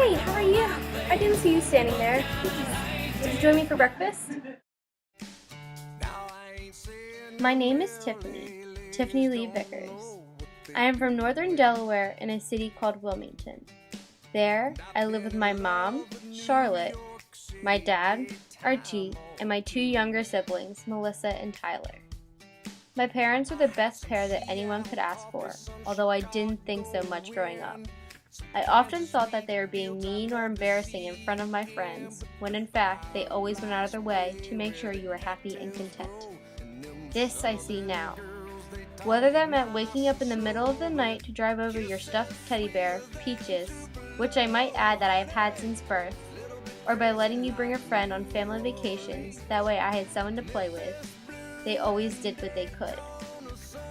Hey, how are you? I didn't see you standing there. Did you join me for breakfast? My name is Tiffany Lee Vickers. I am from northern Delaware in a city called Wilmington. There, I live with my mom, Charlotte, my dad, Archie, and my two younger siblings, Melissa and Tyler. My parents were the best pair that anyone could ask for, although I didn't think so much growing up. I often thought that they were being mean or embarrassing in front of my friends, when in fact they always went out of their way to make sure you were happy and content. This I see now. Whether that meant waking up in the middle of the night to drive over your stuffed teddy bear, Peaches, which I might add that I have had since birth, or by letting you bring a friend on family vacations, that way I had someone to play with, they always did what they could.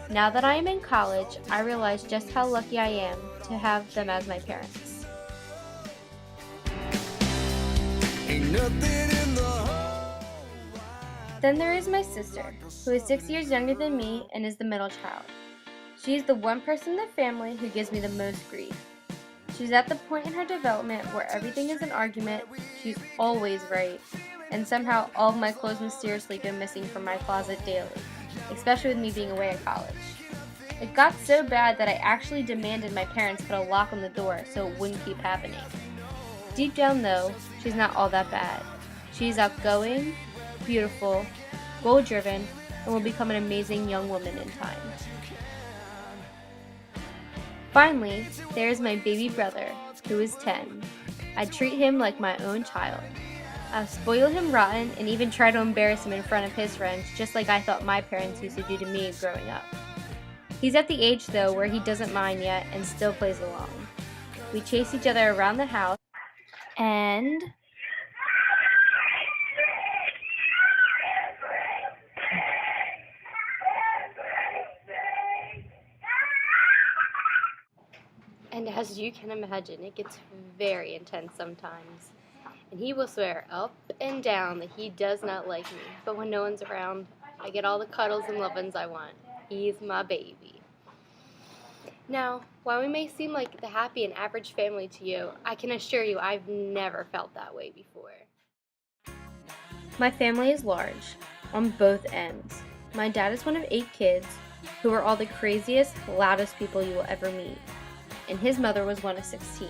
Now that I am in college, I realize just how lucky I am to have them as my parents. Then there is my sister, who is 6 years younger than me and is the middle child. She is the one person in the family who gives me the most grief. She's at the point in her development where everything is an argument, she's always right, and somehow all of my clothes mysteriously go missing from my closet daily, especially with me being away at college. It got so bad that I actually demanded my parents put a lock on the door so it wouldn't keep happening. Deep down though, she's not all that bad. She's outgoing, beautiful, goal-driven, and will become an amazing young woman in time. Finally, there is my baby brother, who is 10. I treat him like my own child. I spoil him rotten and even try to embarrass him in front of his friends, just like I thought my parents used to do to me growing up. He's at the age, though, where he doesn't mind yet and still plays along. We chase each other around the house, and as you can imagine, it gets very intense sometimes. And he will swear up and down that he does not like me, but when no one's around, I get all the cuddles and lovins I want. He's my baby. Now, while we may seem like the happy and average family to you, I can assure you I've never felt that way before. My family is large, on both ends. My dad is one of 8 kids, who are all the craziest, loudest people you will ever meet, and his mother was one of 16.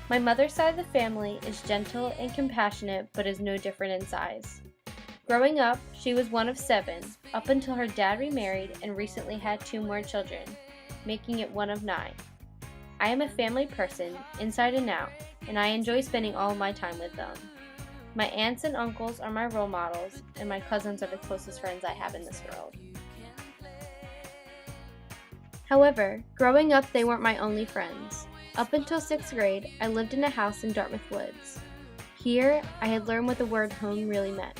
My mother's side of the family is gentle and compassionate, but is no different in size. Growing up, she was one of 7, up until her dad remarried and recently had 2 more children, making it one of 9. I am a family person, inside and out, and I enjoy spending all of my time with them. My aunts and uncles are my role models, and my cousins are the closest friends I have in this world. However, growing up, they weren't my only friends. Up until 6th grade, I lived in a house in Dartmouth Woods. Here, I had learned what the word home really meant.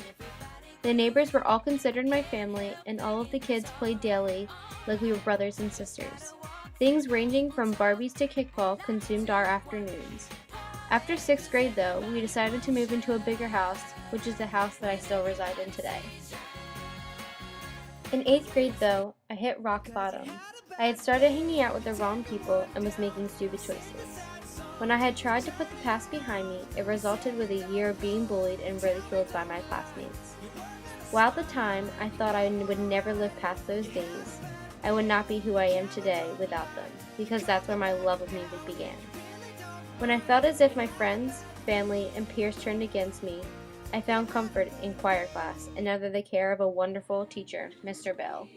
The neighbors were all considered my family, and all of the kids played daily like we were brothers and sisters. Things ranging from Barbies to kickball consumed our afternoons. After 6th grade, though, we decided to move into a bigger house, which is the house that I still reside in today. In 8th grade, though, I hit rock bottom. I had started hanging out with the wrong people and was making stupid choices. When I had tried to put the past behind me, it resulted with a year of being bullied and ridiculed by my classmates. While at the time I thought I would never live past those days, I would not be who I am today without them, because that's where my love of music began. When I felt as if my friends, family, and peers turned against me, I found comfort in choir class and under the care of a wonderful teacher, Mr. Bell.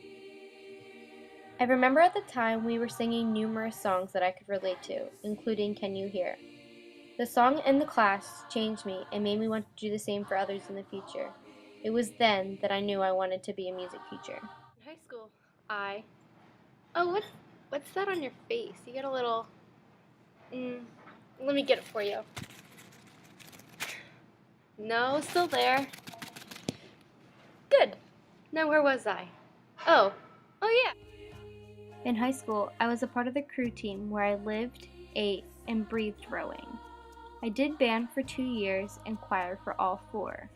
I remember at the time we were singing numerous songs that I could relate to, including Can You Hear? The song and the class changed me and made me want to do the same for others in the future. It was then that I knew I wanted to be a music teacher. In high school, what's that on your face? You got a little... let me get it for you. No, still there. Good. Now where was I? Oh yeah. In high school, I was a part of the crew team where I lived, ate, and breathed rowing. I did band for 2 years and choir for all 4.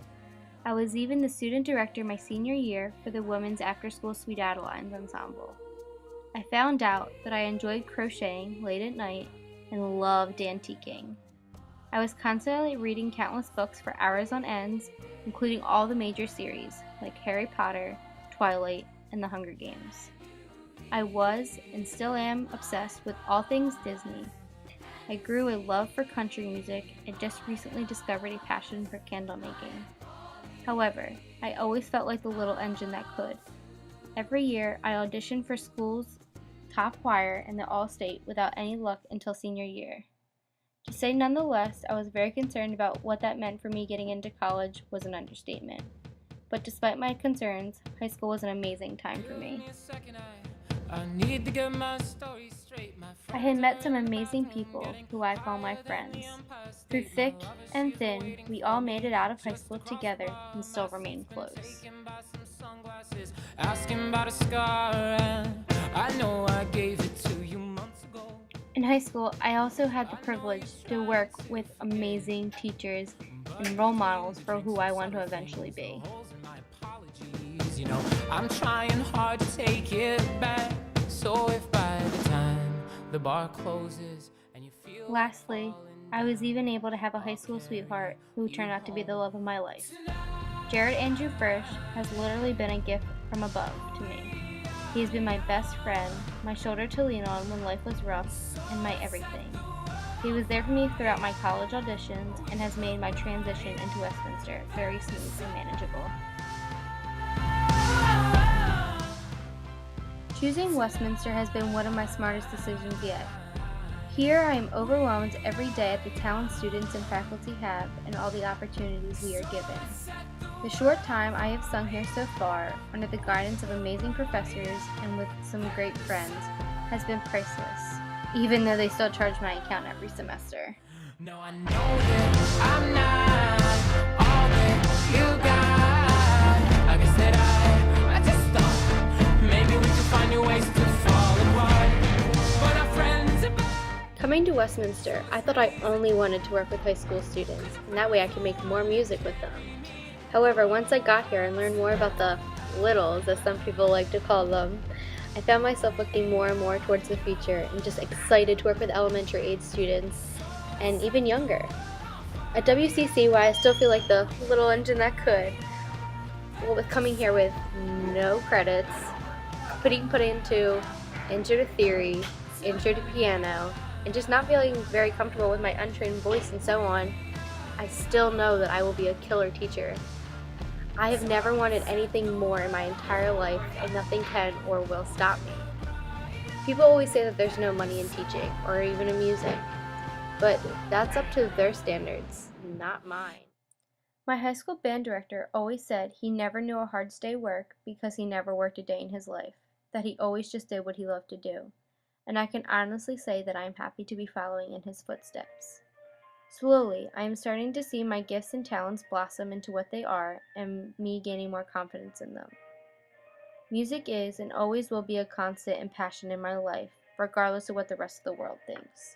I was even the student director my senior year for the Women's After-School Sweet Adelines Ensemble. I found out that I enjoyed crocheting late at night and loved antiquing. I was constantly reading countless books for hours on end, including all the major series like Harry Potter, Twilight, and The Hunger Games. I was, and still am, obsessed with all things Disney. I grew a love for country music and just recently discovered a passion for candle making. However, I always felt like the little engine that could. Every year, I auditioned for school's top choir in the All-State without any luck until senior year. To say nonetheless, I was very concerned about what that meant for me getting into college was an understatement. But despite my concerns, high school was an amazing time for me. I had met some amazing people who I call my friends. Through thick and thin, we all made it out of high school together and still remain close. In high school, I also had the privilege to work with amazing teachers and role models for who I want to eventually be. I'm trying hard to take it back, so if by the time the bar closes and you feel Lastly, I was even able to have a high school sweetheart who turned out to be the love of my life. Jared Andrew Frisch has literally been a gift from above to me. He has been my best friend, my shoulder to lean on when life was rough, and my everything. He was there for me throughout my college auditions and has made my transition into Westminster very smooth and manageable. Choosing Westminster has been one of my smartest decisions yet. Here I am overwhelmed every day at the talent students and faculty have and all the opportunities we are given. The short time I have sung here so far, under the guidance of amazing professors and with some great friends, has been priceless, even though they still charge my account every semester. No, I know that I'm not all that you got. Like I said, I just thought maybe we could find new ways to fall apart. But our friends are Coming to Westminster, I thought I only wanted to work with high school students, and that way I could make more music with them. However, once I got here and learned more about the littles, as some people like to call them, I found myself looking more and more towards the future and just excited to work with elementary age students and even younger. At WCC, why I still feel like the little engine that could, well, with coming here with no credits, being put into intro to theory, intro to piano, and just not feeling very comfortable with my untrained voice and so on, I still know that I will be a killer teacher. I have never wanted anything more in my entire life, and nothing can or will stop me. People always say that there's no money in teaching, or even in music, but that's up to their standards, not mine. My high school band director always said he never knew a hard day's work because he never worked a day in his life, that he always just did what he loved to do, and I can honestly say that I am happy to be following in his footsteps. Slowly, I am starting to see my gifts and talents blossom into what they are, and me gaining more confidence in them. Music is and always will be a constant and passion in my life, regardless of what the rest of the world thinks.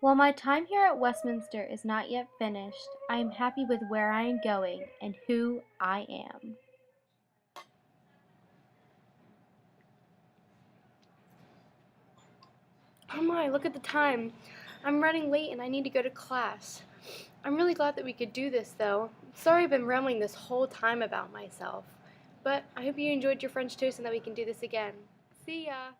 While my time here at Westminster is not yet finished, I am happy with where I am going and who I am. Oh my, look at the time. I'm running late and I need to go to class. I'm really glad that we could do this though. Sorry I've been rambling this whole time about myself. But I hope you enjoyed your French toast and that we can do this again. See ya!